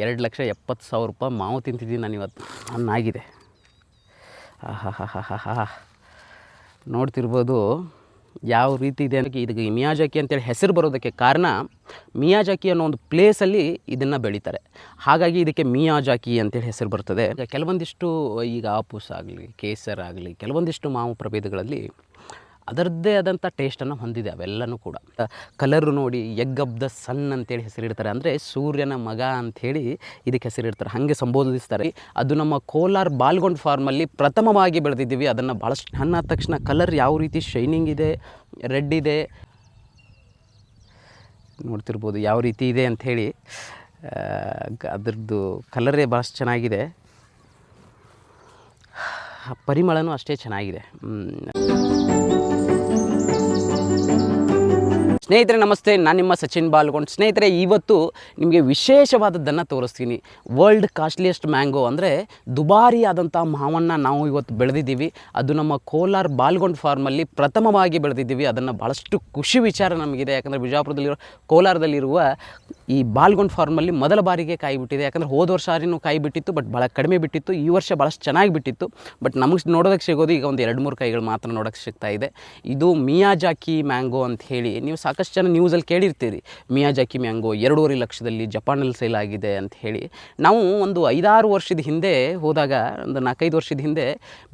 2,70,000 ಮಾವು ತಿಂತಿದ್ದೀನಿ ನಾನು ಇವತ್ತು. ಹಣ್ಣಾಗಿದೆ. ಆಹಾ ನೋಡ್ತಿರ್ಬೋದು ಯಾವ ರೀತಿ ಇದೆ. ಇದಕ್ಕೆ ಮಿಯಾಜಾಕಿ ಅಂತೇಳಿ ಹೆಸರು ಬರೋದಕ್ಕೆ ಕಾರಣ ಮಿಯಾಜಾಕಿ ಅನ್ನೋ ಒಂದು ಪ್ಲೇಸಲ್ಲಿ ಇದನ್ನು ಬೆಳೀತಾರೆ. ಹಾಗಾಗಿ ಇದಕ್ಕೆ ಮಿಯಾಜಾಕಿ ಅಂತೇಳಿ ಹೆಸರು ಬರ್ತದೆ. ಕೆಲವೊಂದಿಷ್ಟು ಈಗ ಆಪೂಸ್ ಆಗಲಿ, ಕೇಸರ್ ಆಗಲಿ, ಕೆಲವೊಂದಿಷ್ಟು ಮಾವು ಪ್ರಭೇದಗಳಲ್ಲಿ ಅದರದ್ದೇ ಆದಂಥ ಟೇಸ್ಟನ್ನು ಹೊಂದಿದೆ ಅವೆಲ್ಲನೂ ಕೂಡ. ಕಲರು ನೋಡಿ ಎಗ್ ಆಫ್ ದ ಸನ್ ಅಂತೇಳಿ ಹೆಸರಿಡ್ತಾರೆ. ಅಂದರೆ ಸೂರ್ಯನ ಮಗ ಅಂಥೇಳಿ ಇದಕ್ಕೆ ಹೆಸರಿಡ್ತಾರೆ, ಹಾಗೆ ಸಂಬೋಧಿಸ್ತಾರೆ. ಅದು ನಮ್ಮ ಕೋಲಾರ ಬಾಲ್ಗೊಂಡ್ ಫಾರ್ಮಲ್ಲಿ ಪ್ರಥಮವಾಗಿ ಬೆಳೆದಿದ್ದೀವಿ. ಅದನ್ನು ಭಾಳಷ್ಟು ಹಣ್ಣಾದ ತಕ್ಷಣ ಕಲರ್ ಯಾವ ರೀತಿ ಶೈನಿಂಗ್ ಇದೆ, ರೆಡ್ ಇದೆ ನೋಡ್ತಿರ್ಬೋದು ಯಾವ ರೀತಿ ಇದೆ ಅಂಥೇಳಿ. ಅದರದ್ದು ಕಲರೇ ಭಾಳಷ್ಟು ಚೆನ್ನಾಗಿದೆ, ಪರಿಮಳನೂ ಅಷ್ಟೇ ಚೆನ್ನಾಗಿದೆ. ಸ್ನೇಹಿತರೆ ನಮಸ್ತೆ, ನಾನು ನಿಮ್ಮ ಸಚಿನ್ ಬಾಲ್ಗೊಂಡ್. ಸ್ನೇಹಿತರೆ ಇವತ್ತು ನಿಮಗೆ ವಿಶೇಷವಾದದ್ದನ್ನು ತೋರಿಸ್ತೀನಿ. ವರ್ಲ್ಡ್ ಕಾಸ್ಟ್ಲಿಯೆಸ್ಟ್ ಮ್ಯಾಂಗೋ ಅಂದರೆ ದುಬಾರಿ ಆದಂಥ ಮಾವನ್ನು ನಾವು ಇವತ್ತು ಬೆಳೆದಿದ್ದೀವಿ. ಅದು ನಮ್ಮ ಕೋಲಾರ ಬಾಲ್ಗೊಂಡ್ ಫಾರ್ಮಲ್ಲಿ ಪ್ರಥಮವಾಗಿ ಬೆಳೆದಿದ್ದೀವಿ. ಅದನ್ನು ಭಾಳಷ್ಟು ಖುಷಿ ವಿಚಾರ ನಮಗಿದೆ. ಯಾಕಂದರೆ ಬಿಜಾಪುರದಲ್ಲಿರೋ ಕೋಲಾರದಲ್ಲಿರುವ ಈ ಬಾಲ್ಗೊಂಡ್ ಫಾರ್ಮಲ್ಲಿ ಮೊದಲ ಬಾರಿಗೆ ಕಾಯಿ ಬಿಟ್ಟಿದೆ. ಯಾಕಂದರೆ ಹೋದ ವರ್ಷ ಕಾಯಿ ಬಿಟ್ಟಿತ್ತು, ಬಟ್ ಭಾಳ ಕಡಿಮೆ ಬಿಟ್ಟಿತ್ತು. ಈ ವರ್ಷ ಭಾಳಷ್ಟು ಚೆನ್ನಾಗಿ ಬಿಟ್ಟಿತ್ತು. ಬಟ್ ನಮಗೆ ನೋಡೋದಕ್ಕೆ ಸಿಗೋದು ಈಗ ಒಂದು 2-3 ಕಾಯಿಗಳು ಮಾತ್ರ ನೋಡೋಕ್ಕೆ ಸಿಗ್ತಾ ಇದೆ. ಇದು ಮಿಯಾಜಾಕಿ ಮ್ಯಾಂಗೋ ಅಂತ ಹೇಳಿ ನೀವು ಸಾಕಷ್ಟು ಜನ ನ್ಯೂಸಲ್ಲಿ ಕೇಳಿರ್ತೀರಿ. ಮಿಯಾಜಾಕಿ ಮ್ಯಾಂಗೋ 2.5 ಲಕ್ಷದಲ್ಲಿ ಜಪಾನಲ್ಲಿ ಸೇಲ್ ಆಗಿದೆ ಅಂತ ಹೇಳಿ. ನಾವು ಒಂದು 5-6 ವರ್ಷದ ಹಿಂದೆ ಹೋದಾಗ, ಒಂದು 4-5 ವರ್ಷದ ಹಿಂದೆ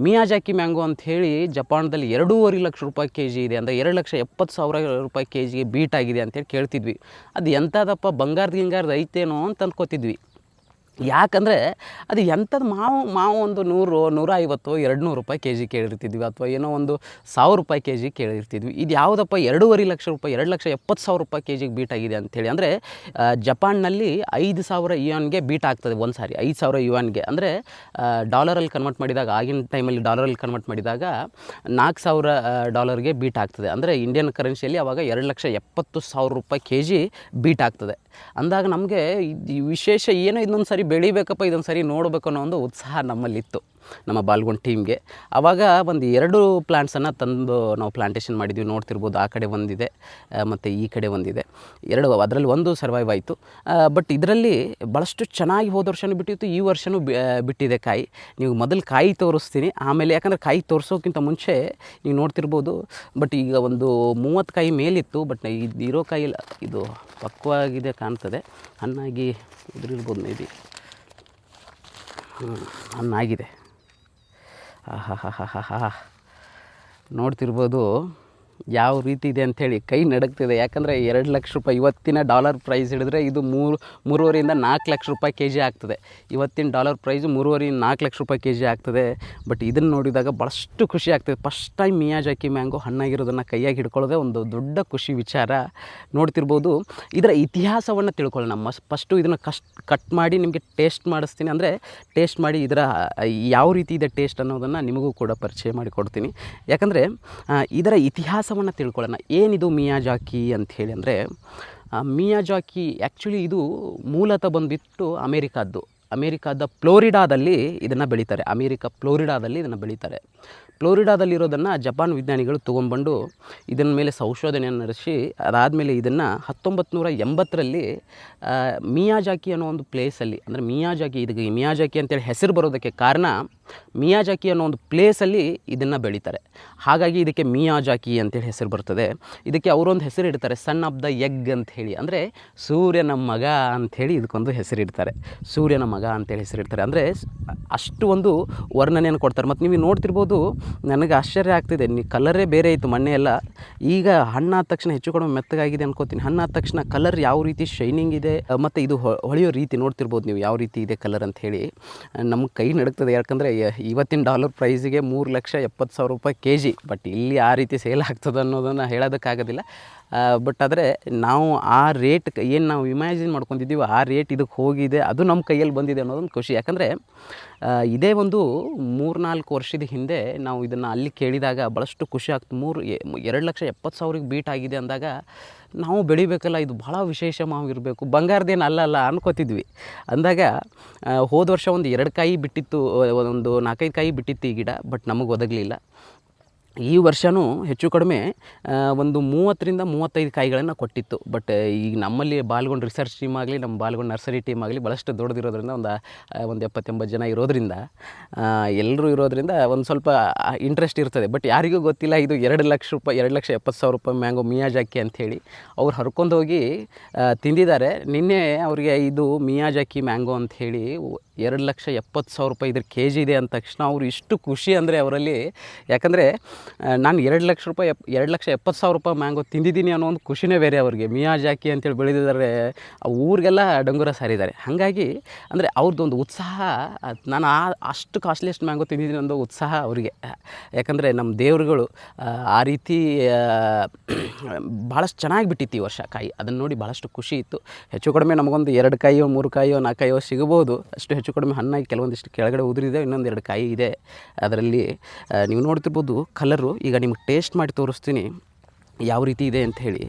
ಮಿಯಾಜಾಕಿ ಮ್ಯಾಂಗೋ ಅಂತ ಹೇಳಿ ಜಪಾನದಲ್ಲಿ 2.5 ಲಕ್ಷ ರೂಪಾಯಿ ಕೆಜಿ ಇದೆ, ಅಂದರೆ 2,70,000 ರೂಪಾಯಿ ಕೆಜಿಗೆ ಬೀಟ್ ಆಗಿದೆ ಅಂತೇಳಿ ಕೇಳ್ತಿದ್ವಿ. ಅದು ಎಂಥದಪ್ಪ ಬಂಗಾರದ ಐತೇನೋ ಅಂತ ಅಂದ್ಕೋತಿದ್ವಿ. ಯಾಕಂದರೆ ಅದು ಎಂಥದ್ದು ಮಾವು ಒಂದು 100, 150, 200 ರೂಪಾಯಿ ಕೆಜಿ ಕೇಳಿರ್ತಿದ್ವಿ, ಅಥವಾ ಏನೋ ಒಂದು 1,000 ರೂಪಾಯಿ ಕೆಜಿ ಕೇಳಿರ್ತಿದ್ವಿ. ಇದು ಯಾವುದಪ್ಪ 2.5 ಲಕ್ಷ ರೂಪಾಯಿ, 2,70,000 ರೂಪಾಯಿ ಕೆಜಿಗೆ ಬೀಟ್ ಆಗಿದೆ ಅಂಥೇಳಿ. ಅಂದರೆ ಜಪಾನ್ನಲ್ಲಿ 5,000 ಯುವಾನ್ಗೆ ಬೀಟ್ ಆಗ್ತದೆ ಒಂದು ಸಾರಿ. 5,000 ಯುವಾನ್ಗೆ ಅಂದರೆ ಡಾಲರಲ್ಲಿ ಕನ್ವರ್ಟ್ ಮಾಡಿದಾಗ, ಆಗಿನ ಟೈಮಲ್ಲಿ ಡಾಲರಲ್ಲಿ ಕನ್ವರ್ಟ್ ಮಾಡಿದಾಗ $4,000 ಬೀಟ್ ಆಗ್ತದೆ. ಅಂದರೆ ಇಂಡಿಯನ್ ಕರೆನ್ಸಿಯಲ್ಲಿ ಆವಾಗ 2,70,000 ರೂಪಾಯಿ ಕೆಜಿ ಬೀಟ್ ಆಗ್ತದೆ. ಅಂದಾಗ ನಮಗೆ ವಿಶೇಷ ಏನೋ ಇದೊಂದು ಸರಿ ಬೆಳಿಬೇಕಪ್ಪ, ಇದೊಂದು ಸರಿ ನೋಡಬೇಕು ಅನ್ನೋ ಒಂದು ಉತ್ಸಾಹ ನಮ್ಮಲ್ಲಿತ್ತು, ನಮ್ಮ ಬಾಲ್ಗೊಂಡ್ ಟೀಮ್ಗೆ. ಆವಾಗ ಒಂದು 2 ಪ್ಲ್ಯಾಂಟ್ಸನ್ನು ತಂದು ನಾವು ಪ್ಲಾಂಟೇಷನ್ ಮಾಡಿದ್ವಿ. ನೋಡ್ತಿರ್ಬೋದು, ಆ ಕಡೆ ಒಂದಿದೆ ಮತ್ತು ಈ ಕಡೆ ಒಂದಿದೆ. 2 ಅದರಲ್ಲಿ ಒಂದು ಸರ್ವೈವ್ ಆಯಿತು. ಬಟ್ ಇದರಲ್ಲಿ ಭಾಳಷ್ಟು ಚೆನ್ನಾಗಿ ಹೋದ ವರ್ಷವೂ ಬಿಟ್ಟಿತ್ತು, ಈ ವರ್ಷವೂ ಬಿಟ್ಟಿದೆ ಕಾಯಿ. ನೀವು ಮೊದಲು ಕಾಯಿ ತೋರಿಸ್ತೀನಿ, ಆಮೇಲೆ ಯಾಕಂದರೆ ಕಾಯಿ ತೋರಿಸೋಕ್ಕಿಂತ ಮುಂಚೆ ನೀವು ನೋಡ್ತಿರ್ಬೋದು. ಬಟ್ ಈಗ ಒಂದು 30 ಕಾಯಿ ಮೇಲಿತ್ತು. ಬಟ್ ಇರೋ ಕಾಯಿ ಇದು ಪಕ್ವವಾಗಿದೆ ಕಾಣ್ತದೆ, ಹಣ್ಣಾಗಿ ಉದುರಿರ್ಬೋದು ಮೇ ಬಿ. ಹಣ್ಣಾಗಿದೆ. ನೋಡ್ತಿರ್ಬೋದು ಯಾವ ರೀತಿ ಇದೆ ಅಂಥೇಳಿ. ಕೈ ನಡಗ್ತಿದೆ. ಯಾಕಂದರೆ 2 ಲಕ್ಷ ರೂಪಾಯಿ ಇವತ್ತಿನ ಡಾಲರ್ ಪ್ರೈಸ್ ಹಿಡಿದ್ರೆ ಇದು 3.5-4 ಲಕ್ಷ ರೂಪಾಯಿ ಕೆಜಿ ಆಗ್ತದೆ. ಇವತ್ತಿನ ಡಾಲರ್ ಪ್ರೈಸು 3.5-4 ಲಕ್ಷ ರೂಪಾಯಿ ಕೆಜಿ ಆಗ್ತದೆ. ಬಟ್ ಇದನ್ನು ನೋಡಿದಾಗ ಭಾಳಷ್ಟು ಖುಷಿ ಆಗ್ತದೆ. ಫಸ್ಟ್ ಟೈಮ್ ಮಿಯಾಜಾಕಿ ಮ್ಯಾಂಗೋ ಹಣ್ಣಾಗಿರೋದನ್ನು ಕೈಯಾಗಿ ಹಿಡ್ಕೊಳ್ಳೋದೇ ಒಂದು ದೊಡ್ಡ ಖುಷಿ ವಿಚಾರ. ನೋಡ್ತಿರ್ಬೋದು, ಇದರ ಇತಿಹಾಸವನ್ನು ತಿಳ್ಕೊಳ್ಳೋಣ. ಫಸ್ಟು ಇದನ್ನು ಕಟ್ ಮಾಡಿ ನಿಮಗೆ ಟೇಸ್ಟ್ ಮಾಡಿಸ್ತೀನಿ. ಅಂದರೆ ಟೇಸ್ಟ್ ಮಾಡಿ ಇದರ ಯಾವ ರೀತಿ ಇದೆ ಟೇಸ್ಟ್ ಅನ್ನೋದನ್ನು ನಿಮಗೂ ಕೂಡ ಪರಿಚಯ ಮಾಡಿಕೊಡ್ತೀನಿ. ಯಾಕಂದರೆ ಇದರ ಇತಿಹಾಸವನ್ನು ತಿಳ್ಕೊಳ್ಳೋಣ. ಏನಿದು ಮಿಯಾಜಾಕಿ ಅಂಥೇಳಿ ಅಂದರೆ, ಮಿಯಾಜಾಕಿ ಆ್ಯಕ್ಚುಲಿ ಇದು ಮೂಲತಃ ಬಂದುಬಿಟ್ಟು ಅಮೇರಿಕಾದ ಫ್ಲೋರಿಡಾದಲ್ಲಿ ಇದನ್ನು ಬೆಳೀತಾರೆ. ಫ್ಲೋರಿಡಾದಲ್ಲಿ ಇದನ್ನು ಬೆಳೀತಾರೆ. ಫ್ಲೋರಿಡಾದಲ್ಲಿರೋದನ್ನು ಜಪಾನ್ ವಿಜ್ಞಾನಿಗಳು ತೊಗೊಂಡ್ಬಂದು ಇದನ್ನ ಮೇಲೆ ಸಂಶೋಧನೆಯನ್ನು ನಡೆಸಿ, ಅದಾದಮೇಲೆ ಇದನ್ನು 1980ರಲ್ಲಿ ಮಿಯಾಜಾಕಿ ಅನ್ನೋ ಒಂದು ಪ್ಲೇಸಲ್ಲಿ, ಅಂದರೆ ಇದಕ್ಕೆ ಮಿಯಾಜಾಕಿ ಅಂತೇಳಿ ಹೆಸರು ಬರೋದಕ್ಕೆ ಕಾರಣ ಮಿಯಾಜಾಕಿ ಅನ್ನೋ ಒಂದು ಪ್ಲೇಸಲ್ಲಿ ಇದನ್ನು ಬೆಳೀತಾರೆ. ಹಾಗಾಗಿ ಇದಕ್ಕೆ ಮಿಯಾಜಾಕಿ ಅಂತೇಳಿ ಹೆಸರು ಬರ್ತದೆ. ಇದಕ್ಕೆ ಅವರೊಂದು ಹೆಸರು ಇಡ್ತಾರೆ, ಸನ್ ಆಫ್ ದ ಎಗ್ ಅಂಥೇಳಿ. ಅಂದರೆ ಸೂರ್ಯನ ಮಗ ಅಂಥೇಳಿ ಇದಕ್ಕೊಂದು ಹೆಸರಿಡ್ತಾರೆ. ಸೂರ್ಯನ ಮಗ ಅಂತೇಳಿ ಹೆಸರಿಡ್ತಾರೆ. ಅಂದರೆ ಅಷ್ಟು ಒಂದು ವರ್ಣನೆಯನ್ನು ಕೊಡ್ತಾರೆ. ಮತ್ತು ನೀವು ನೋಡ್ತಿರ್ಬೋದು, ನನಗೆ ಆಶ್ಚರ್ಯ ಆಗ್ತಿದೆ. ಕಲರೇ ಬೇರೆ ಇತ್ತು ಮೊನ್ನೆ ಎಲ್ಲ. ಈಗ ಹಣ್ಣಾದ ತಕ್ಷಣ ಹೆಚ್ಚು ಕಡಿಮೆ ಮೆತ್ತಗಾಗಿದೆ ಅನ್ಕೋತೀನಿ. ಹಣ್ಣಾದ ತಕ್ಷಣ ಕಲರ್ ಯಾವ ರೀತಿ ಶೈನಿಂಗ್ ಇದೆ, ಮತ್ತು ಇದು ಹೊಳೆಯೋ ರೀತಿ ನೋಡ್ತಿರ್ಬೋದು ನೀವು ಯಾವ ರೀತಿ ಇದೆ ಕಲರ್ ಅಂಥೇಳಿ. ನಮಗೆ ಕೈ ನಡುಗ್ತದೆ. ಯಾಕಂದರೆ ಇವತ್ತಿನ ಡಾಲರ್ ಪ್ರೈಸಿಗೆ 3,70,000 ರೂಪಾಯಿ ಕೆಜಿ. ಬಟ್ ಇಲ್ಲಿ ಆ ರೀತಿ ಸೇಲ್ ಆಗ್ತದೆ ಅನ್ನೋದನ್ನು ಹೇಳೋದಕ್ಕಾಗೋದಿಲ್ಲ. ಬಟ್ ಆದರೆ ನಾವು ಆ ರೇಟ್ ಏನು ನಾವು ಇಮ್ಯಾಜಿನ್ ಮಾಡ್ಕೊತಿದ್ದೀವಿ, ಆ ರೇಟ್ ಇದಕ್ಕೆ ಹೋಗಿದೆ, ಅದು ನಮ್ಮ ಕೈಯಲ್ಲಿ ಬಂದಿದೆ ಅನ್ನೋದೊಂದು ಖುಷಿ. ಯಾಕಂದರೆ ಇದೇ ಒಂದು 3-4 ವರ್ಷದ ಹಿಂದೆ ನಾವು ಇದನ್ನು ಅಲ್ಲಿ ಕೇಳಿದಾಗ ಭಾಳಷ್ಟು ಖುಷಿ ಆಗ್ತು. 2,70,000ಗೆ ಬೀಟ್ ಆಗಿದೆ ಅಂದಾಗ ನಾವು ಬೆಳಿಬೇಕಲ್ಲ, ಇದು ಭಾಳ ವಿಶೇಷ ಮಾವು ಇರಬೇಕು, ಬಂಗಾರದೇನು ಅಲ್ಲ ಅನ್ಕೋತಿದ್ವಿ. ಅಂದಾಗ ಹೋದ ವರ್ಷ ಒಂದು 2 ಕಾಯಿ ಬಿಟ್ಟಿತ್ತು, ಒಂದು 4-5 ಕಾಯಿ ಬಿಟ್ಟಿತ್ತು ಈ ಗಿಡ. ಬಟ್ ನಮಗೆ ಒದಗಲಿಲ್ಲ. ಈ ವರ್ಷವೂ ಹೆಚ್ಚು ಕಡಿಮೆ ಒಂದು 30-35 ಕಾಯಿಗಳನ್ನು ಕೊಟ್ಟಿತ್ತು. ಬಟ್ ಈಗ ನಮ್ಮಲ್ಲಿ ಬಾಲ್ಗೊಂಡ್ ರಿಸರ್ಚ್ ಟೀಮ್ ಆಗಲಿ, ನಮ್ಮ ಬಾಲ್ಗೊಂಡ್ ನರ್ಸರಿ ಟೀಮ್ ಆಗಲಿ ಭಾಳಷ್ಟು ದೊಡ್ಡದಿರೋದ್ರಿಂದ ಒಂದು 70-80 ಜನ ಇರೋದ್ರಿಂದ, ಎಲ್ಲರೂ ಇರೋದ್ರಿಂದ ಒಂದು ಸ್ವಲ್ಪ ಇಂಟ್ರೆಸ್ಟ್ ಇರ್ತದೆ. ಬಟ್ ಯಾರಿಗೂ ಗೊತ್ತಿಲ್ಲ ಇದು 2 ಲಕ್ಷ ರೂಪಾಯಿ, 2,70,000 ರೂಪಾಯಿ ಮ್ಯಾಂಗೋ ಮಿಯಾಜಾಕಿ ಅಂಥೇಳಿ ಅವ್ರು ಹರ್ಕೊಂಡೋಗಿ ತಿಂದಿದ್ದಾರೆ. ನಿನ್ನೆ ಅವರಿಗೆ ಇದು ಮಿಯಾಜಾಕಿ ಮ್ಯಾಂಗೋ ಅಂಥೇಳಿ 2,70,000 ರೂಪಾಯಿ ಇದ್ರ ಕೆ ಜಿ ಇದೆ ಅಂದ ತಕ್ಷಣ ಅವರು ಇಷ್ಟು ಖುಷಿ ಅಂದರೆ ಅವರಲ್ಲಿ. ಯಾಕಂದರೆ ನಾನು 2,70,000 ರೂಪಾಯಿ ಮ್ಯಾಂಗೋ ತಿಂದಿದ್ದೀನಿ ಅನ್ನೋ ಒಂದು ಖುಷಿನೇ ಬೇರೆ ಅವ್ರಿಗೆ. ಮಿಯಾಜಾಕಿ ಅಂತೇಳಿ ಬೆಳೆದಿದ್ದಾರೆ, ಆ ಊರಿಗೆಲ್ಲ ಡಂಗುರ ಸಾರಿದ್ದಾರೆ. ಹಾಗಾಗಿ ಅಂದರೆ ಅವ್ರದ್ದೊಂದು ಉತ್ಸಾಹ, ನಾನು ಅಷ್ಟು ಕಾಸ್ಟ್ಲಿಯೆಸ್ಟ್ ಮ್ಯಾಂಗೋ ತಿಂದಿದ್ದೀನಿ ಅನ್ನೋ ಉತ್ಸಾಹ ಅವರಿಗೆ. ಯಾಕಂದರೆ ನಮ್ಮ ದೇವರುಗಳು ಆ ರೀತಿ ಭಾಳಷ್ಟು ಚೆನ್ನಾಗಿ ಬಿಟ್ಟಿತ್ತು ಈ ವರ್ಷ ಕಾಯಿ. ಅದನ್ನು ನೋಡಿ ಭಾಳಷ್ಟು ಖುಷಿ ಇತ್ತು. ಹೆಚ್ಚು ಕಡಿಮೆ ನಮಗೊಂದು 2 ಕಾಯಿಯೋ 3 ಕಾಯಿಯೋ 4 ಕಾಯಿಯೋ ಸಿಗ್ಬೋದು. ಅಷ್ಟು ಹೆಚ್ಚು ಕಡಿಮೆ ಹಣ್ಣಾಗಿ ಕೆಲವೊಂದಿಷ್ಟು ಕೆಳಗಡೆ ಉದುರಿದೆ, ಇನ್ನೊಂದು 2 ಕಾಯಿ ಇದೆ ಅದರಲ್ಲಿ. ನೀವು ನೋಡ್ತಿರ್ಬೋದು ಕಲರು. ಈಗ ನಿಮ್ಗೆ ಟೇಸ್ಟ್ ಮಾಡಿ ತೋರಿಸ್ತೀನಿ ಯಾವ ರೀತಿ ಇದೆ ಅಂತ ಹೇಳಿ.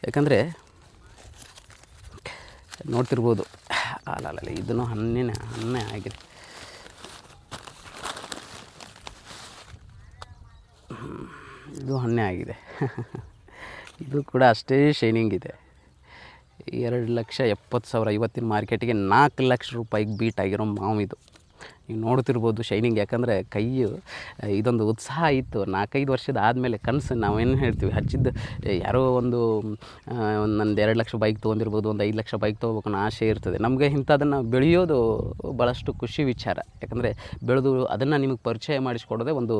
ಯಾಕಂದರೆ ನೋಡ್ತಿರ್ಬೋದು, ಅಲ್ಲ ಇದನ್ನು ಹಣ್ಣೇ ಆಗಿದೆ. ಇದು ಹಣ್ಣೇ ಆಗಿದೆ. ಇದು ಕೂಡ ಅಷ್ಟೇ ಶೈನಿಂಗ್ ಇದೆ. 2,70,000 ಇವತ್ತಿನ ಮಾರ್ಕೆಟಿಗೆ 4 ಲಕ್ಷ ರೂಪಾಯಿಗೆ ಬೀಟ್ ಆಗಿರೋ ಮಾವು ಇದು. ನೀವು ನೋಡ್ತಿರ್ಬೋದು ಶೈನಿಂಗ್. ಯಾಕಂದರೆ ಕೈಯು ಇದೊಂದು ಉತ್ಸಾಹ ಇತ್ತು. 4-5 ವರ್ಷದ ಆದಮೇಲೆ ಕನಸು ನಾವೇನು ಹೇಳ್ತೀವಿ, ಹಚ್ಚಿದ್ದು ಯಾರೋ ಒಂದು ನಂದು 2 ಲಕ್ಷ ಬೈಕ್ ತೊಗೊಂಡಿರ್ಬೋದು, ಒಂದು 5 ಲಕ್ಷ ಬೈಕ್ ತೊಗೋಬೇಕು ಅನ್ನೋ ಆಸೆ ಇರ್ತದೆ ನಮಗೆ. ಇಂಥದನ್ನು ಬೆಳೆಯೋದು ಭಾಳಷ್ಟು ಖುಷಿ ವಿಚಾರ. ಯಾಕಂದರೆ ಬೆಳೆದು ಅದನ್ನು ನಿಮಗೆ ಪರಿಚಯ ಮಾಡಿಸ್ಕೊಡೋದೇ ಒಂದು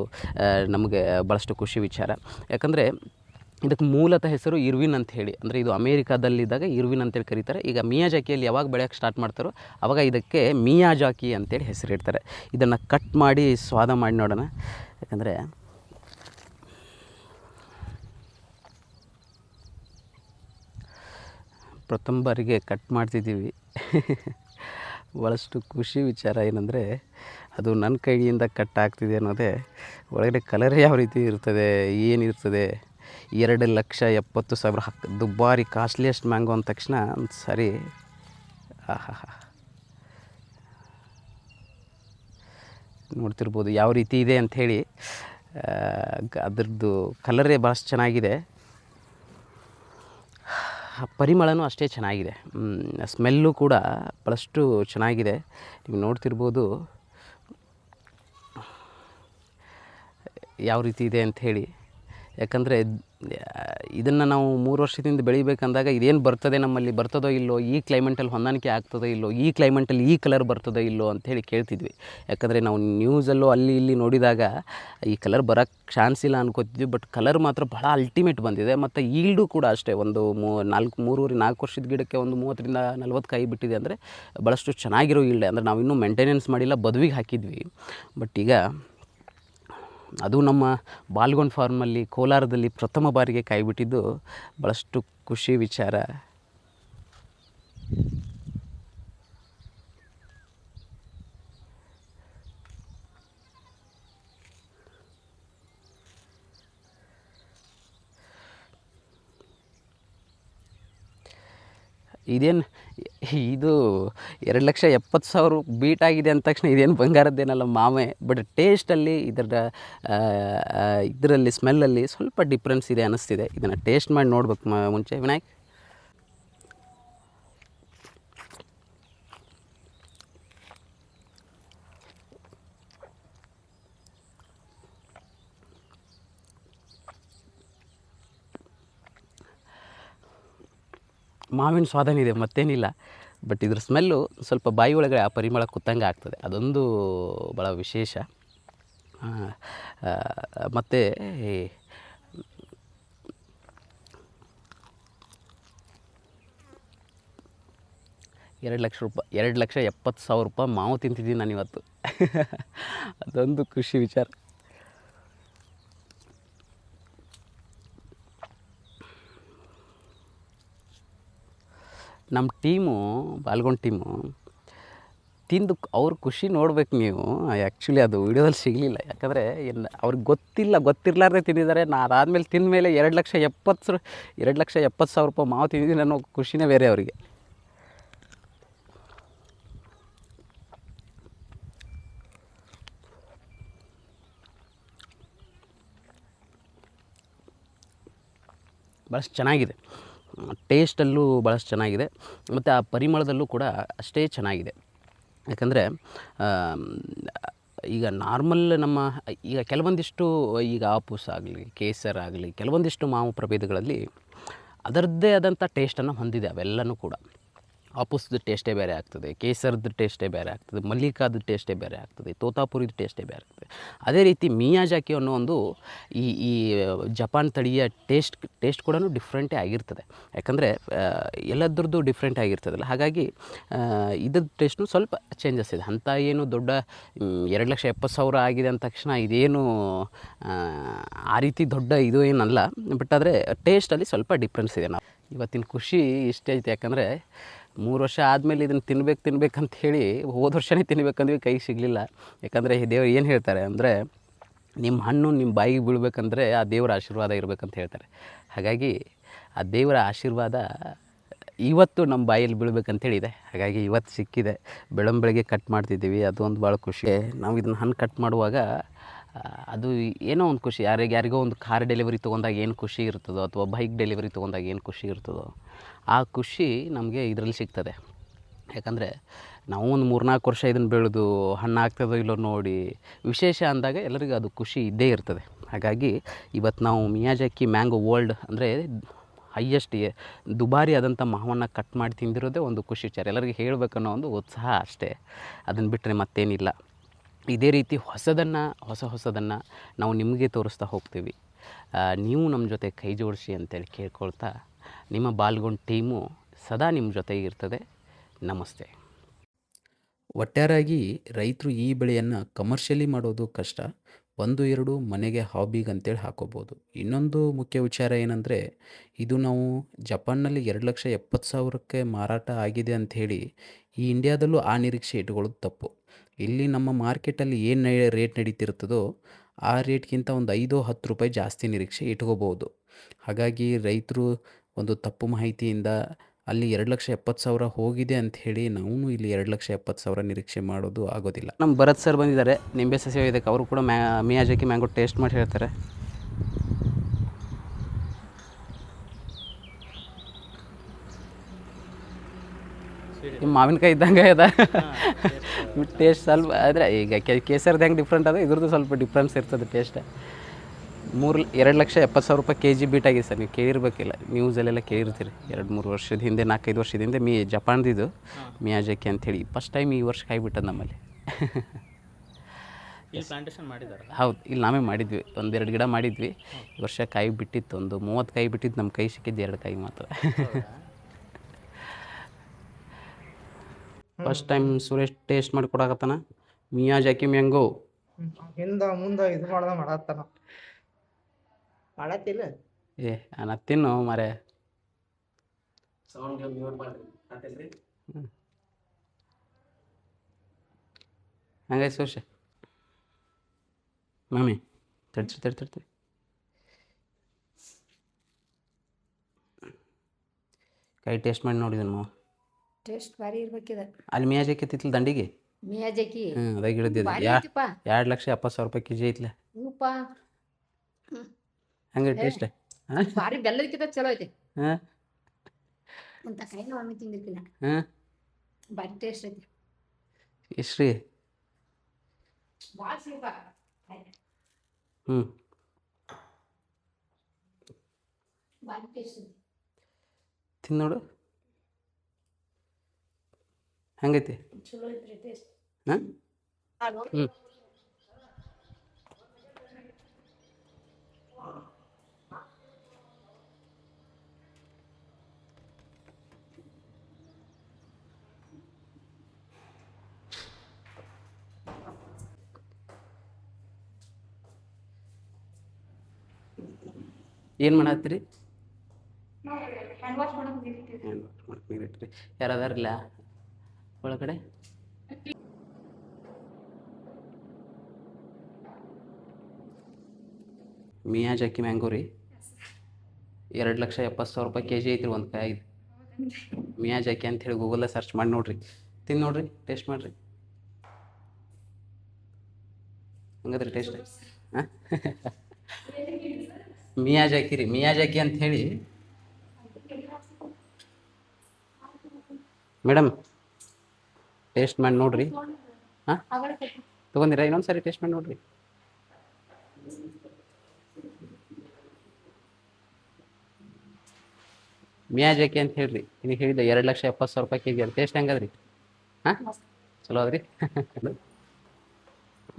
ನಮಗೆ ಭಾಳಷ್ಟು ಖುಷಿ ವಿಚಾರ. ಯಾಕಂದರೆ ಇದಕ್ಕೆ ಮೂಲತಃ ಹೆಸರು ಇರ್ವಿನ್ ಅಂತ ಹೇಳಿ, ಅಂದರೆ ಇದು ಅಮೇರಿಕಾದಲ್ಲಿದ್ದಾಗ ಇರ್ವಿನ್ ಅಂತೇಳಿ ಕರೀತಾರೆ. ಈಗ ಮಿಯಾಜಾಕಿಯಲ್ಲಿ ಯಾವಾಗ ಬೆಳೆಯೋಕ್ಕೆ ಸ್ಟಾರ್ಟ್ ಮಾಡ್ತಾರೋ ಆವಾಗ ಇದಕ್ಕೆ ಮಿಯಾಜಾಕಿ ಅಂತೇಳಿ ಹೆಸರಿಡ್ತಾರೆ. ಇದನ್ನು ಕಟ್ ಮಾಡಿ ಸ್ವಾದ ಮಾಡಿ ನೋಡೋಣ. ಯಾಕಂದರೆ ಪ್ರಥಮ ಬಾರಿಗೆ ಕಟ್ ಮಾಡ್ತಿದ್ದೀವಿ. ಭಾಳಷ್ಟು ಖುಷಿ ವಿಚಾರ ಏನಂದರೆ ಅದು ನನ್ನ ಕೈಯಿಂದ ಕಟ್ ಆಗ್ತಿದೆ ಅನ್ನೋದೇ. ಒಳಗಡೆ ಕಲರ್ ಯಾವ ರೀತಿ ಇರ್ತದೆ, ಏನಿರ್ತದೆ. 2,70,000 ದುಬಾರಿ ಕಾಸ್ಟ್ಲಿಯೆಸ್ಟ್ ಮ್ಯಾಂಗೋ ಅಂದ ತಕ್ಷಣ ಒಂದು ಸರಿ ನೋಡ್ತಿರ್ಬೋದು ಯಾವ ರೀತಿ ಇದೆ ಅಂಥೇಳಿ. ಅದರದ್ದು ಕಲರೇ ಭಾಳಷ್ಟು ಚೆನ್ನಾಗಿದೆ, ಪರಿಮಳನೂ ಅಷ್ಟೇ ಚೆನ್ನಾಗಿದೆ, ಸ್ಮೆಲ್ಲು ಕೂಡ ಭಾಳಷ್ಟು ಚೆನ್ನಾಗಿದೆ. ನೀವು ನೋಡ್ತಿರ್ಬೋದು ಯಾವ ರೀತಿ ಇದೆ ಅಂಥೇಳಿ. ಯಾಕಂದರೆ ಇದನ್ನು ನಾವು 3 ವರ್ಷದಿಂದ ಬೆಳಿಬೇಕಂದಾಗ ಇದೇನು ಬರ್ತದೆ, ನಮ್ಮಲ್ಲಿ ಬರ್ತದೋ ಇಲ್ಲೋ, ಈ ಕ್ಲೈಮೇಟಲ್ಲಿ ಹೊಂದಾಣಿಕೆ ಆಗ್ತದೋ ಇಲ್ಲೋ, ಈ ಕ್ಲೈಮೇಟಲ್ಲಿ ಈ ಕಲರ್ ಬರ್ತದೋ ಇಲ್ಲೋ ಅಂಥೇಳಿ ಕೇಳ್ತಿದ್ವಿ. ಯಾಕಂದರೆ ನಾವು ನ್ಯೂಸಲ್ಲೋ ಅಲ್ಲಿ ಇಲ್ಲಿ ನೋಡಿದಾಗ ಈ ಕಲರ್ ಬರೋಕ್ಕೆ ಚಾನ್ಸ್ ಇಲ್ಲ ಅನ್ಕೋತಿದ್ವಿ. ಬಟ್ ಕಲರ್ ಮಾತ್ರ ಭಾಳ ಅಲ್ಟಿಮೇಟ್ ಬಂದಿದೆ. ಮತ್ತು ಈಲ್ಡು ಕೂಡ ಅಷ್ಟೇ, ಒಂದು 3.5-4 ವರ್ಷದ ಗಿಡಕ್ಕೆ ಒಂದು 30-40 ಕಾಯಿ ಬಿಟ್ಟಿದೆ. ಅಂದರೆ ಭಾಳಷ್ಟು ಚೆನ್ನಾಗಿರೋ ಈಲ್ಡೆ. ಅಂದರೆ ನಾವು ಇನ್ನೂ ಮೇಂಟೆನೆನ್ಸ್ ಮಾಡಿಲ್ಲ, ಬದುವಿಗೆ ಹಾಕಿದ್ವಿ. ಬಟ್ ಈಗ ಅದು ನಮ್ಮ ಬಾಲ್ಗೊಂಡ್ ಫಾರ್ಮಲ್ಲಿ ಕೋಲಾರದಲ್ಲಿ ಪ್ರಥಮ ಬಾರಿಗೆ ಕಾಯಿ ಬಿಟ್ಟಿದ್ದು ಭಾಳಷ್ಟು ಖುಷಿ ವಿಚಾರ. ಇದೇನು ಇದು 2,70,000 ಬೀಟ್ ಆಗಿದೆ ಅಂದ ತಕ್ಷಣ ಇದೇನು ಬಂಗಾರದ್ದೇನಲ್ಲ ಮಾವೇ. ಬಟ್ ಟೇಸ್ಟಲ್ಲಿ ಇದರಲ್ಲಿ ಸ್ಮೆಲ್ಲಲ್ಲಿ ಸ್ವಲ್ಪ ಡಿಫ್ರೆನ್ಸ್ ಇದೆ ಅನ್ನಿಸ್ತಿದೆ. ಇದನ್ನು ಟೇಸ್ಟ್ ಮಾಡಿ ನೋಡ್ಬೇಕು ಮುಂಚೆ. ವಿನಾಯಕ್, ಮಾವಿನ ಸ್ವಾದನಿದೆ, ಮತ್ತೇನಿಲ್ಲ. ಬಟ್ ಇದ್ರ ಸ್ಮೆಲ್ಲು ಸ್ವಲ್ಪ ಬಾಯಿ ಒಳಗಡೆ ಆ ಪರಿಮಳ ಕೂತಂಗೆ ಆಗ್ತದೆ. ಅದೊಂದು ಭಾಳ ವಿಶೇಷ. ಮತ್ತು 2,70,000 ರೂಪಾಯಿ ಮಾವು ತಿಂತಿದ್ದೀನಿ ನಾನು ಇವತ್ತು. ಅದೊಂದು ಖುಷಿ ವಿಚಾರ. ನಮ್ಮ ಟೀಮು, ಬಾಲ್ಗೊಂಡ್ ಟೀಮು ತಿಂದು ಅವ್ರ ಖುಷಿ ನೋಡ್ಬೇಕು ನೀವು. ಆ್ಯಕ್ಚುಲಿ ಅದು ವೀಡಿಯೋದಲ್ಲಿ ಸಿಗಲಿಲ್ಲ. ಯಾಕಂದರೆ ಅವ್ರಿಗೆ ಗೊತ್ತಿರಲಾರ್ದೆ ತಿಂದಿದ್ದಾರೆ. ನಾನು ಅದಾದಮೇಲೆ ತಿಂದ ಮೇಲೆ 2,70,000 ರೂಪಾಯಿ ಮಾವು ತಿಂದಿದ್ದೀನಿ ಅನ್ನೋ ಖುಷಿನೇ ಬೇರೆ ಅವರಿಗೆ. ಭಾಳಷ್ಟು ಚೆನ್ನಾಗಿದೆ. ಟೇಸ್ಟಲ್ಲೂ ಭಾಳಷ್ಟು ಚೆನ್ನಾಗಿದೆ ಮತ್ತು ಆ ಪರಿಮಳದಲ್ಲೂ ಕೂಡ ಅಷ್ಟೇ ಚೆನ್ನಾಗಿದೆ. ಯಾಕಂದರೆ ಈಗ ನಾರ್ಮಲ್ ನಮ್ಮ ಈಗ ಕೆಲವೊಂದಿಷ್ಟು ಈಗ ಆಪೂಸ್ ಆಗಲಿ, ಕೇಸರ್ ಆಗಲಿ, ಕೆಲವೊಂದಿಷ್ಟು ಮಾವು ಪ್ರಭೇದಗಳಲ್ಲಿ ಅದರದ್ದೇ ಆದಂಥ ಟೇಸ್ಟನ್ನು ಹೊಂದಿದೆ ಅವೆಲ್ಲವೂ ಕೂಡ. ಆಪೂಸ್ದು ಟೇಸ್ಟೇ ಬೇರೆ ಆಗ್ತದೆ, ಕೇಸರ್ದು ಟೇಸ್ಟೇ ಬೇರೆ ಆಗ್ತದೆ, ಮಲ್ಲಿಕಾದ ಟೇಸ್ಟೇ ಬೇರೆ ಆಗ್ತದೆ, ತೋತಾಪುರಿದು ಟೇಸ್ಟೇ ಬೇರೆ ಆಗ್ತದೆ. ಅದೇ ರೀತಿ ಮಿಯಾಜಾಕಿ ಅನ್ನೋ ಒಂದು ಈ ಜಪಾನ್ ತಳಿಯ ಟೇಸ್ಟ್ ಕೂಡ ಡಿಫ್ರೆಂಟೇ ಆಗಿರ್ತದೆ. ಯಾಕಂದರೆ ಎಲ್ಲದ್ರದ್ದು ಡಿಫ್ರೆಂಟ್ ಆಗಿರ್ತದಲ್ಲ, ಹಾಗಾಗಿ ಇದ್ರದ್ದು ಟೇಸ್ಟು ಸ್ವಲ್ಪ ಚೇಂಜಸ್ ಇದೆ. ಅಂಥ ಏನು ದೊಡ್ಡ 2,70,000 ಆಗಿದೆ ಅಂದ ತಕ್ಷಣ ಇದೇನು ಆ ರೀತಿ ದೊಡ್ಡ ಇದು ಏನಲ್ಲ. ಬಟ್ ಆದರೆ ಟೇಸ್ಟಲ್ಲಿ ಸ್ವಲ್ಪ ಡಿಫ್ರೆನ್ಸ್ ಇದೆ. ನಾವು ಇವತ್ತಿನ ಖುಷಿ ಇಷ್ಟೇ ಐತೆ. ಯಾಕಂದರೆ 3 ವರ್ಷ ಆದಮೇಲೆ ಇದನ್ನು ತಿನ್ಬೇಕಂತ ಹೇಳಿ ಹೋದ ವರ್ಷವೇ ತಿನ್ಬೇಕಂದ್ವಿ, ಕೈಗೆ ಸಿಗಲಿಲ್ಲ. ಯಾಕಂದರೆ ದೇವರು ಏನು ಹೇಳ್ತಾರೆ ಅಂದರೆ, ನಿಮ್ಮ ಹಣ್ಣು ನಿಮ್ಮ ಬಾಯಿಗೆ ಬೀಳಬೇಕಂದ್ರೆ ಆ ದೇವರ ಆಶೀರ್ವಾದ ಇರಬೇಕಂತ ಹೇಳ್ತಾರೆ. ಹಾಗಾಗಿ ಆ ದೇವರ ಆಶೀರ್ವಾದ ಇವತ್ತು ನಮ್ಮ ಬಾಯಲ್ಲಿ ಬೀಳಬೇಕಂತೇಳಿದೆ. ಹಾಗಾಗಿ ಇವತ್ತು ಸಿಕ್ಕಿದೆ. ಬೆಳಗ್ಗೆ ಕಟ್ ಮಾಡ್ತಿದ್ದೀವಿ, ಅದು ಒಂದು ಭಾಳ ಖುಷಿ. ನಾವು ಇದನ್ನು ಹಣ್ಣು ಕಟ್ ಮಾಡುವಾಗ ಅದು ಏನೋ ಒಂದು ಖುಷಿ. ಯಾರಿಗೋ ಒಂದು ಕಾರ್ ಡೆಲಿವರಿ ತೊಗೊಂಡಾಗ ಏನು ಖುಷಿ ಇರ್ತದೋ, ಅಥವಾ ಬೈಕ್ ಡೆಲಿವರಿ ತೊಗೊಂಡಾಗ ಏನು ಖುಷಿ ಇರ್ತದೋ, ಆ ಖುಷಿ ನಮಗೆ ಇದರಲ್ಲಿ ಸಿಗ್ತದೆ. ಯಾಕಂದರೆ ನಾವು ಒಂದು 3-4 ವರ್ಷ ಇದನ್ನು ಬೆಳೆದು ಹಣ್ಣು ಆಗ್ತದೋ ಇಲ್ಲೋ ನೋಡಿ ವಿಶೇಷ ಅಂದಾಗ ಎಲ್ಲರಿಗೂ ಅದು ಖುಷಿ ಇದ್ದೇ ಇರ್ತದೆ. ಹಾಗಾಗಿ ಇವತ್ತು ನಾವು ಮಿಯಾಜಾಕಿ ಮ್ಯಾಂಗೋ ವರ್ಲ್ಡ್ ಅಂದರೆ ಹೈಯೆಸ್ಟ್ ದುಬಾರಿ ಆದಂಥ ಮಾವನ್ನು ಕಟ್ ಮಾಡಿ ತಿಂದಿರೋದೇ ಒಂದು ಖುಷಿ ವಿಚಾರ. ಎಲ್ಲರಿಗೂ ಹೇಳಬೇಕನ್ನೋ ಒಂದು ಉತ್ಸಾಹ ಅಷ್ಟೇ, ಅದನ್ನು ಬಿಟ್ಟರೆ ಮತ್ತೇನಿಲ್ಲ. ಇದೇ ರೀತಿ ಹೊಸದನ್ನು ನಾವು ನಿಮಗೆ ತೋರಿಸ್ತಾ ಹೋಗ್ತೀವಿ. ನೀವು ನಮ್ಮ ಜೊತೆ ಕೈ ಜೋಡಿಸಿ ಅಂತೇಳಿ ಕೇಳ್ಕೊಳ್ತಾ, ನಿಮ್ಮ ಬಾಲ್ಗೊಂಡ್ ಟೀಮು ಸದಾ ನಿಮ್ಮ ಜೊತೆಗೆ ಇರ್ತದೆ. ನಮಸ್ತೆ. ಒಟ್ಟಾರೆಯಾಗಿ ರೈತರು ಈ ಬೆಳೆಯನ್ನು ಕಮರ್ಷಿಯಲಿ ಮಾಡೋದು ಕಷ್ಟ. 1-2 ಮನೆಗೆ ಹಾಬಿಗಂತೇಳಿ ಹಾಕೋಬೋದು. ಇನ್ನೊಂದು ಮುಖ್ಯ ವಿಚಾರ ಏನಂದರೆ, ಇದು ನಾವು ಜಪಾನ್ನಲ್ಲಿ 2,70,000ಕ್ಕೆ ಮಾರಾಟ ಆಗಿದೆ ಅಂಥೇಳಿ ಈ ಇಂಡಿಯಾದಲ್ಲೂ ಆ ನಿರೀಕ್ಷೆ ಇಟ್ಕೊಳ್ಳೋದು ತಪ್ಪು. ಇಲ್ಲಿ ನಮ್ಮ ಮಾರ್ಕೆಟಲ್ಲಿ ಏನು ರೇಟ್ ನಡೀತಿರ್ತದೋ ಆ ರೇಟ್ಗಿಂತ ಒಂದು 5-10 ರೂಪಾಯಿ ಜಾಸ್ತಿ ನಿರೀಕ್ಷೆ ಇಟ್ಕೋಬೋದು. ಹಾಗಾಗಿ ರೈತರು ಒಂದು ತಪ್ಪು ಮಾಹಿತಿಯಿಂದ ಅಲ್ಲಿ 2,70,000 ಹೋಗಿದೆ ಅಂಥೇಳಿ ನಾವು ಇಲ್ಲಿ 2,70,000 ನಿರೀಕ್ಷೆ ಮಾಡೋದು ಆಗೋದಿಲ್ಲ. ನಮ್ಮ ಭರತ್ ಸರ್ ಬಂದಿದ್ದಾರೆ, ನಿಂಬೆ ಸಸ್ಯ ಇದಕ್ಕೆ. ಅವರು ಕೂಡ ಮಿಯಾಜಾಕಿ ಮ್ಯಾಂಗೋ ಟೇಸ್ಟ್ ಮಾಡಿ ಹೇಳ್ತಾರೆ. ಮಾವಿನಕಾಯಿ ಇದ್ದಂಗೆ ಅದ ಟೇಸ್ಟ್ ಸ್ವಲ್ಪ. ಆದರೆ ಈಗ ಕೇಸರ್ದು ಹೆಂಗೆ ಡಿಫ್ರೆಂಟ್ ಅದ, ಇದ್ರದ್ದು ಸ್ವಲ್ಪ ಡಿಫ್ರೆನ್ಸ್ ಇರ್ತದೆ ಟೇಸ್ಟ್. 2,70,000 ರೂಪಾಯಿ ಕೆಜಿ ಬೀಟಾಗಿದೆ ಸರ್. ನೀವು ಕೇಳಿರ್ಬೇಕಿಲ್ಲ, ನ್ಯೂಸಲ್ಲೆಲ್ಲ ಕೇಳಿರ್ತೀರಿ. 2-3 ವರ್ಷದ ಹಿಂದೆ, 4-5 ವರ್ಷದ ಹಿಂದೆ ಜಪಾನ್ದಿದ್ದು ಮಿಯಾಜಾಕಿ ಅಂಥೇಳಿ ಫಸ್ಟ್ ಟೈಮ್ ಈ ವರ್ಷ ಕಾಯಿ ಬಿಟ್ಟದ್ದು ನಮ್ಮಲ್ಲಿ. ಪ್ಲಾಂಟೇಶನ್ ಮಾಡಿದ್ದಾರೆ. ಹೌದು, ಇಲ್ಲಿ ನಾವೇ ಮಾಡಿದ್ವಿ. 1-2 ಗಿಡ ಮಾಡಿದ್ವಿ. ಈ ವರ್ಷ ಕಾಯಿ ಬಿಟ್ಟಿತ್ತು, ಒಂದು 30 ಕಾಯಿ ಬಿಟ್ಟಿತ್ತು. ನಮ್ಮ ಕೈ ಸಿಕ್ಕಿದ್ದು 2 ಕಾಯಿ ಮಾತ್ರ. ಫಸ್ಟ್ ಟೈಮ್ ಸುರೇಶ್ ಟೇಸ್ಟ್ ಮಾಡಿ ಕೊಡಕತ್ತಾನ ಮಿಯಾಜಾಕಿ ಮ್ಯಾಂಗೋ. ಹಿಂದ ಮುಂದ ಇದು ಮಾಡತ್ತಾನ ಮಾಡತ್ತಿಲ್ಲ. ನಾನು ತಿನ್ನು ಮಾರೆ. ಹಂಗಾಯ್ತು ಸುರೇಶ್. ಮಾಮಿ ತಡ್ರಿ ಕಾಯಿ ಟೇಸ್ಟ್ ಮಾಡಿ ನೋಡಿದನು. ಟೇಸ್ಟ್ ಭಾರಿ ಇರ್ಬೇಕಿದೆ. ಅಲ್ಲಿ ಮಿಯಾಜಾಕಿ ಐತಿಲ್ಲ ದಂಡಿಗೆ, ಮಿಯಾಜಾಕಿ ಅದಾಗ ಹಿಡಿದಿದೆ. 2,70,000 ರೂಪಾಯಿ ಕೆಜಿ ಐತ್ಲ. ಹಂಗೆ ಟೇಸ್ಟ್ ಭಾರಿ ಬೆಲ್ಲದಕ್ಕಿಂತ ಚಲೋ ಐತಿ. ಹಾಂ, ಅಂತ ಕೈನ ಒಮ್ಮೆ ತಿಂದಿರ್ತೀನಿ. ಹಾಂ, ಭಾರಿ ಟೇಸ್ಟ್ ಐತಿ. ಎಷ್ಟು ರೀ? ಭಾಳ ಸಿಂಪ. ಭಾರಿ ಟೇಸ್ಟ್ ಐತಿ. ತಿಂದು ನೋಡು ಹಂಗೈತಿ. ಚಲೋ ಐತ್ರಿ ಟೇಸ್ಟ್. ಹಾಂ, ಏನು ಮಾಡತ್ತೀರಿ? ಯಾರು ಅದಾರಿಲ್ಲ ಒಳಗಡೆ? ಮಿಯಾಜಾಕಿ ಮ್ಯಾಂಗೋ ರೀ, 2,70,000 ರೂಪಾಯಿ ಕೆಜಿ ಐತ್ರಿ ಒಂದು ಕಾಯಿ. ಮಿಯಾಜಾಕಿ ಅಂಥೇಳಿ ಗೂಗಲ್ದಾಗ ಸರ್ಚ್ ಮಾಡಿ ನೋಡ್ರಿ, ತಿಂದು ನೋಡ್ರಿ, ಟೇಸ್ಟ್ ಮಾಡಿರಿ. ಹಂಗದ್ರಿ ಟೇಸ್ಟ್. ಹಾಂ, ಮಿಯಾಜಾಕಿ ರೀ, ಮಿಯಾಜಾಕಿ ಅಂಥೇಳಿ ಮೇಡಮ್ ಟೇಸ್ಟ್ ಮಾಡಿ ನೋಡ್ರಿ. ಹಾಂ ಅವಳ ಕೈ ತೊಗೊಂಡಿರಾ? ಇನ್ನೊಂದು ಸರಿ ಟೇಸ್ಟ್ ಮಾಡಿ ನೋಡ್ರಿ. ಮಿಯಾಜಾಕಿ ಅಂತ ಹೇಳ್ರಿ, ನಿಮಗೆ ಹೇಳಿದೆ 2,70,000 ಕೆ ಜಿ ಅದು. ಟೇಸ್ಟ್ ಹೆಂಗದ್ರಿ? ಹಾಂ ಚಲೋ ಅದ್ರಿ.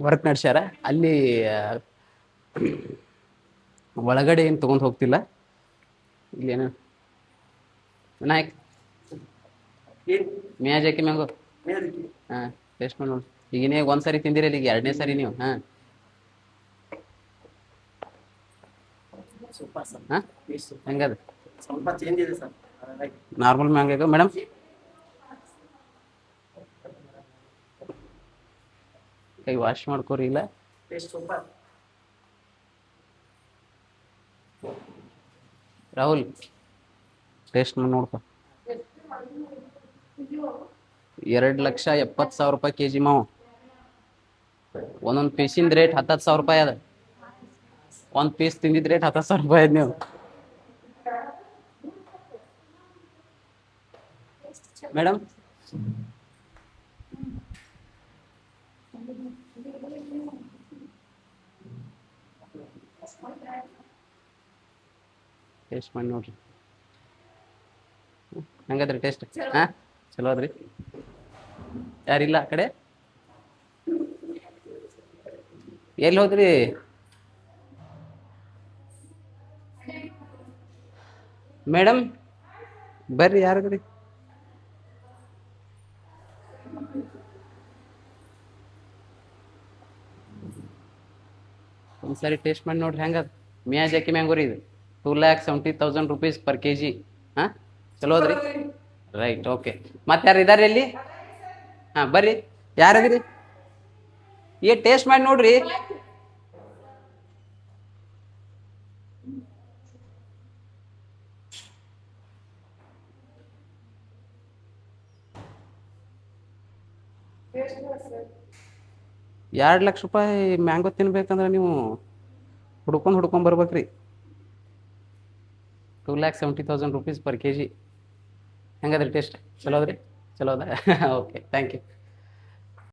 ವರ್ಕ್ ನಡ್ಸ್ಯಾರ ಅಲ್ಲಿ. ಒಳಗಡೆ ಏನು ತೊಗೊಂಡು ಹೋಗ್ತಿಲ್ಲ. ಇಲ್ಲೇನು ವಿನಾಯಕ್ ಮಿಯಾಜಾಕಿ ಮ್ಯಾಂಗೋ. ಹಾಂ ಟೇಸ್ಟ್ ಮಾಡಿ ನೋಡಿ. ಈಗ ನೀವು ಒಂದು ಸರಿ ತಿಂದಿರಲ್ಲ, ಈಗ 2ನೇ ಸರಿ ನೀವು. ಹಾಂ ಸೂಪರ್ ಸರ್. ಹಾಂ ಹೆಂಗದ? ಸ್ವಲ್ಪ ಚೇಂಜ್ ಇದೆ ಸರ್. ಹಾಗಾಗಿ ನಾರ್ಮಲ್ ಮ್ಯಾಂಗೋ ಮೇಡಮ್. ಕೈ ವಾಶ್ ಮಾಡ್ಕೋರಿ. ಇಲ್ಲ ಟೇಸ್ಟ್ ಸೂಪರ್. ರಾಹುಲ್ ಟೇಸ್ಟ್ ಮಾಡಿ ನೋಡ್ಕೊ. 2,70,000 ಕೆ ಜಿ ಮಾವು. ಒಂದೊಂದು ಪೀಸಿಂದ ರೇಟ್ 10,000 ಅದ. ಒಂದು ಪೀಸ್ ತಿಂದಿದ್ದ ರೇಟ್ 10,000 ಅದ. ನೀವು ಮೇಡಮ್ ಟೇಸ್ಟ್ ಮಾಡಿ ನೋಡ್ರಿ. ಹೆಂಗದ್ರಿ ಟೇಸ್ಟ್? ಹಾಂ ಚಲೋ ಅದ್ರಿ. ಯಾರಿಲ್ಲ ಆ ಕಡೆ? ಎಲ್ಲಿ ಹೋದ್ರಿ? ಮೇಡಮ್ ಬರ್ರಿ, ಯಾರದ್ರಿ? ಒಂದ್ಸರಿ ಟೇಸ್ಟ್ ಮಾಡಿ ನೋಡ್ರಿ ಹೆಂಗದ. ಮಿಯಾಜಾಕಿ ಮ್ಯಾಂಗೋ ರೀ ಇದು. 2,70,000 rupees per kg. ಹಾಂ ಚಲೋ ಅದ್ರಿ. Right, okay. ಮತ್ತೆ ಯಾರು ಇದಾರೆ ಇಲ್ಲಿ? ಹಾಂ ಬರ್ರಿ, ಯಾರದ್ರಿ? ಟೇಸ್ಟ್ ಮಾಡಿ ನೋಡ್ರಿ. ₹2,00,000 ಮ್ಯಾಂಗೋ ತಿನ್ಬೇಕಂದ್ರೆ ನೀವು ಹುಡ್ಕೊಂಡು ಬರ್ಬೇಕ್ರಿ. 2,70,000 rupees per kg. ಹೆಂಗದ್ರಿ ಟೇಸ್ಟ್? ಚಲೋ ಅದ್ರಿ? ಚಲೋ ಅದ. Okay, thank you.